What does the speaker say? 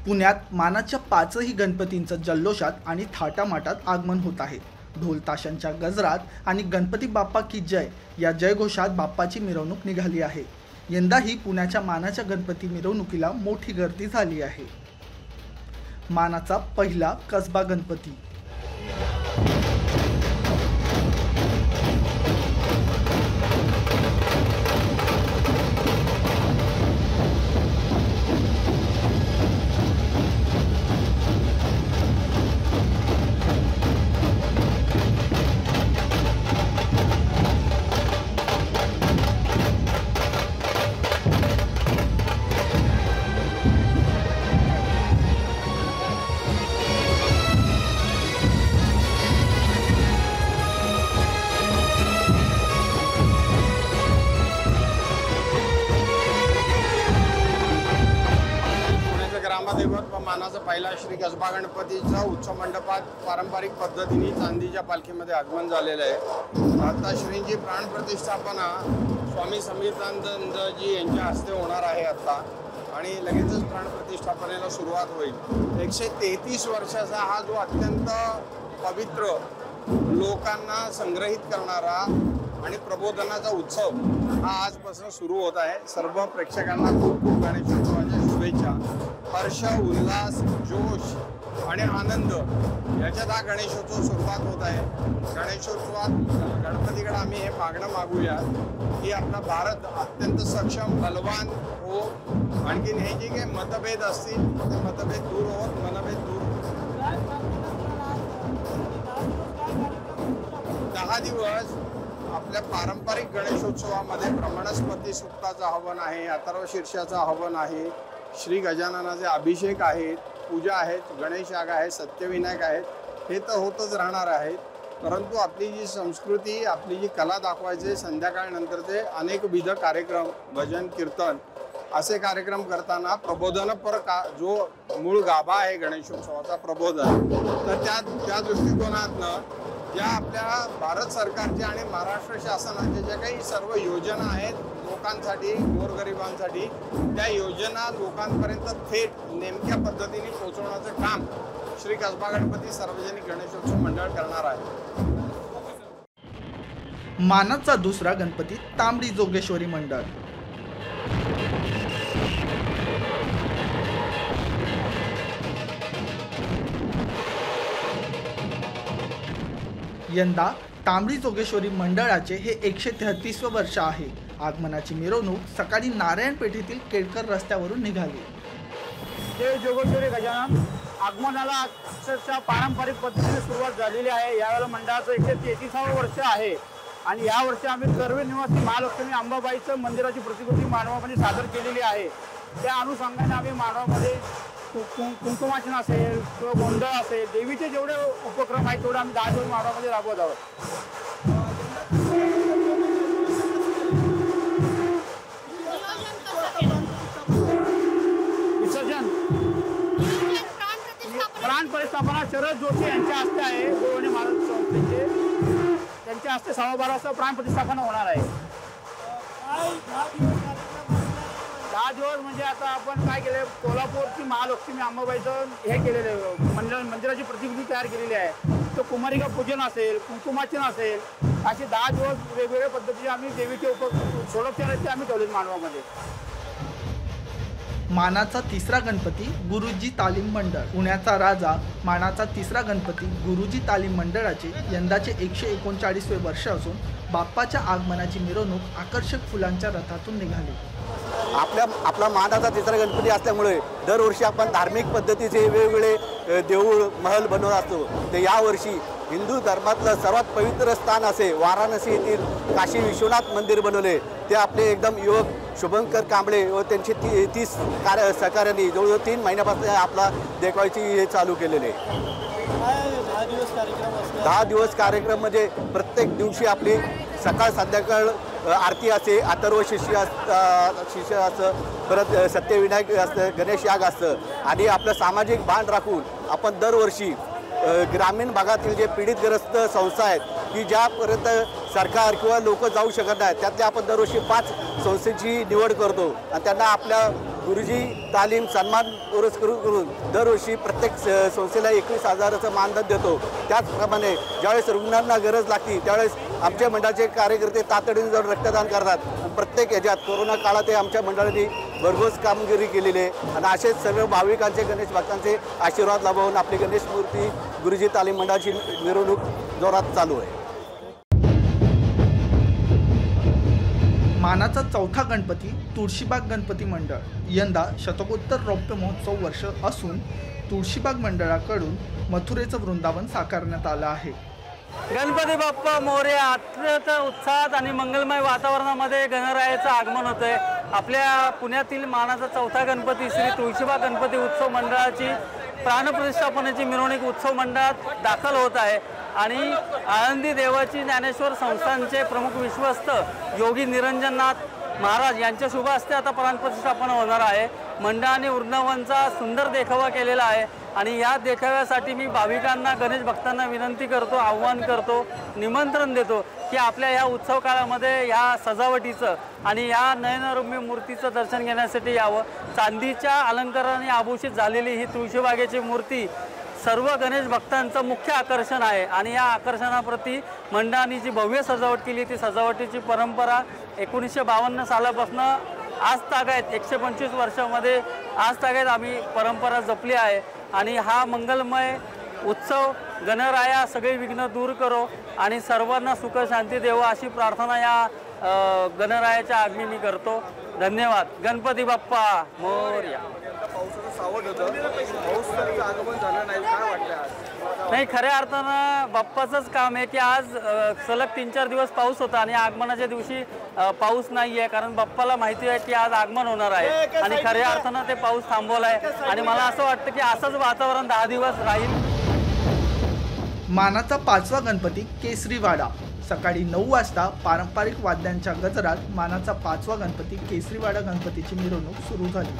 पुण्यात मानाच्या 5ही गणपतींचं जल्लोषात आणि थाटामाटात आगमन होत आहे। ढोल ताशांच्या गजरात आणि गणपती बाप्पा की जय या जयघोषात बाप्पाची मिरवणूक निघाली आहे। यंदाही पुण्याच्या मानाच्या गणपती मिरवणुकीला मोठी गर्दी झाली आहे। मानाचा पहिला कसबा गणपती ग्रामदेवत व मानाचा पहिला श्री कसबा गणपतीचा उत्सव मंडपात पारंपरिक पद्धतीने चांदीच्या पालखीमध्ये आगमन झालेलं आहे। आता श्रींची प्राण प्रतिष्ठापना स्वामी समीरानंदजी यांच्या हस्ते होणार आहे आता, आणि लगेचच प्राण प्रतिष्ठापनेला सुरुवात होईल। 133 वर्षाचा हा जो अत्यंत पवित्र लोकांना संग्रहित करणारा आणि प्रबोधनाचा उत्सव हा आजपासून सुरू होत आहे। सर्व प्रेक्षकांना खूप खूप गणेशोत्सवाच्या शुभेच्छा। हर्ष, उल्हास, जोश आणि आनंद याच्यात हा गणेशोत्सव सुरुवात होत आहे। गणेशोत्सवात गणपतीकडे आम्ही हे मागणं मागूया की आपला भारत अत्यंत सक्षम बलवान हो, आणखीन हे जे काही मतभेद असतील ते मतभेद दूर होत, मनभेद दूर। 10 दिवस आपल्या पारंपरिक गणेशोत्सवामध्ये ब्रह्मणस्पती सुक्ताचं हवन आहे, अथर्व शीर्षाचं हवन आहे, श्री गजाननाचे अभिषेक आहेत, पूजा आहेत, गणेश याग आहे, सत्यविनायक आहेत, हे तर होतच राहणार आहेत। परंतु आपली जी संस्कृती, आपली जी कला दाखवायचे संध्याकाळनंतरचे अनेकविध कार्यक्रम, भजन कीर्तन असे कार्यक्रम करताना प्रबोधनपर जो मूळ गाभा आहे गणेशोत्सवाचा प्रबोधन, तर त्या दृष्टिकोनातनं ज्या आपल्या भारत सरकारच्या आणि महाराष्ट्र शासनाच्या ज्या काही सर्व योजना आहेत लोकांसाठी, गोरगरिबांसाठी, त्या योजना लोकांपर्यंत थेट नेमक्या पद्धतीने पोहोचवण्याचं काम श्री कसबा गणपती सार्वजनिक गणेशोत्सव मंडळ करणार आहे। मानाचा दुसरा गणपती तांबडी जोगेश्वरी मंडळ। यंदा तांबडी जोगेश्वरी मंडळाचे हे 133वे वर्ष आहे। आगमनाची मिरवणूक सकाळी नारायण पेठेतील केळकर रस्त्यावरून निघाली। जय जोगेश्वरी गजानन आगमनाला अक्षरशः पारंपरिक पद्धतीने सुरुवात झालेली आहे। यावेळेला मंडळाचं 133वे वर्ष आहे आणि या वर्षी आम्ही कर्वे निवासी महालक्ष्मी अंबाबाईचं मंदिराची प्रतिकृती मानवामध्ये सादर केलेली आहे। त्या अनुषंगाने आम्ही मानवामध्ये कुंकुमार्चन असेल किंवा गोंधळ असेल, देवीचे जेवढे उपक्रम आहेत तेवढे आम्ही 10 दिवस मानवामध्ये राबवत आहोत। विसर्जन प्राण प्रतिष्ठापना शरद जोशी यांच्या हस्ते आहे। गोवणे महाराज संस्थेचे त्यांच्या हस्ते 12:15 वाजता प्राण प्रतिष्ठापना होणार आहे। 10 दिवस म्हणजे आता आपण काय केलं, कोल्हापूरची महालक्ष्मी अंबाबाईचं हे केलेलं आहे, मंदिराची प्रतिकृती तयार केलेली आहे। तो कुमारिका पूजन असेल, कुंकुमार्चन असेल, असे 10 दिवस वेगवेगळ्या पद्धतीने आम्ही देवीचे संरक्षण आहेत ते आम्ही ठेवले मानवामध्ये। मानाचा तिसरा गणपती गुरुजी तालीम मंडळ। पुण्याचा राजा मानाचा तिसरा गणपती गुरुजी तालीम मंडळाचे यंदाचे 139वे वर्ष असून बाप्पाच्या आगमनाची मिरवणूक आकर्षक फुलांच्या रथातून निघाली। आपला मानाचा तिसरा गणपती असल्यामुळे दरवर्षी आपण धार्मिक पद्धतीचे वेगवेगळे देऊळ महल बनवत असतो। तर यावर्षी हिंदू धर्मातलं सर्वात पवित्र स्थान असे वाराणसी येथील काशी विश्वनाथ मंदिर बनवले। ते आपले एकदम युवक शुभंकर कांबळे व त्यांचे 30 सहकार्यांनी जवळजवळ 3 महिन्यापासून आपला देखवायची हे चालू केलेले। 10 दिवस कार्यक्रम म्हणजे प्रत्येक दिवशी आपली सकाळ संध्याकाळ आरती असे, अथर्व शिष्य असं, परत सत्यविनायक असतं, गणेश याग असतं, आणि आपलं सामाजिक भान राखून आपण दरवर्षी ग्रामीण भागातील जे पीडितग्रस्त संस्था आहेत की ज्यापर्यंत सरकार किंवा लोक जाऊ शकत नाहीत त्यातल्या आपण दरवर्षी 5 संस्थेची निवड करतो आणि त्यांना आपल्या गुरुजी तालीम सन्मान पुरस्कृत करून दरवर्षी प्रत्येक संस्थेला 21,000चं मानधन देतो। त्याचप्रमाणे ज्यावेळेस रुग्णांना गरज लागते त्यावेळेस आमच्या मंडळाचे कार्यकर्ते तातडीने जाऊन रक्तदान करतात। प्रत्येक ह्याच्यात कोरोना काळात आमच्या मंडळाने भरघोस कामगिरी केलेली आहे आणि असेच सर्व भाविकांचे गणेश भक्तांचे आशीर्वाद लाभवून आपली गणेश मूर्ती गुरुजी तालीम मंडळाची मिरवणूक जोरात चालू आहे। मानाचा चौथा गणपती तुळशीबाग गणपती मंडळ यंदा शतकोत्तर रौप्य महोत्सव वर्ष असून तुळशीबाग मंडळाकडून मथुरेचं वृंदावन साकारण्यात आलं आहे। गणपती बाप्पा मोरया अत्यंत उत्साहात आणि मंगलमय वातावरणामध्ये गणरायाचं आगमन होत आहे। आपल्या पुण्यातील मानाचा चौथा गणपती श्री तुळशीबाग गणपती उत्सव मंडळाची प्राणप्रतिष्ठापनेची मिरवणूक उत्सव मंडळात दाखल होत आहे आणि आळंदी देवाची ज्ञानेश्वर संस्थानचे प्रमुख विश्वस्त योगी निरंजननाथ महाराज यांच्या शुभ हस्ते आता प्राणप्रतिष्ठापन होणार आहे। मंडळाने वृंदावनचा सुंदर देखावा केलेला आहे आणि या देखाव्यासाठी मी भाविकांना गणेश भक्तांना विनंती करतो, आव्हान करतो, निमंत्रण देतो की आपल्या या उत्सव काळामध्ये या सजावटीचं आणि या नयनरम्य मूर्तीचं दर्शन घेण्यासाठी यावं। चांदीच्या अलंकाराने आभूषित झालेली ही तुळशीबागेची मूर्ती सर्व गणेश भक्तांचं मुख्य आकर्षण आहे आणि या आकर्षणाप्रती मंडळाने जी भव्य सजावट केली ती सजावटीची परंपरा 1952 सालापासून आज तागायत 125 वर्षामध्ये आज तागायत आम्ही परंपरा जपली आहे आणि हा मंगलमय उत्सव गणराया सगळे विघ्न दूर करो आणि सर्वांना सुख शांती देवो अशी प्रार्थना या गणरायाच्या आगमी मी करतो। धन्यवाद। गणपती बाप्पा मोरया। नाही, खऱ्या अर्थानं बाप्पाचंच काम आहे की आज सलग 3-4 दिवस पाऊस होता आणि आगमनाच्या दिवशी पाऊस नाही आहे, कारण बाप्पाला माहिती आहे की आज आगमन होणार आहे आणि खऱ्या अर्थानं ते पाऊस थांबवला आहे आणि मला असं वाटतं की असंच वातावरण 10 दिवस राहील। मानाचा पाचवा गणपती केसरीवाडा सकाळी 9 वाजता पारंपरिक वाद्यांच्या गजरात मानाचा पाचवा गणपती केसरीवाडा गणपतीची मिरवणूक सुरू झाली।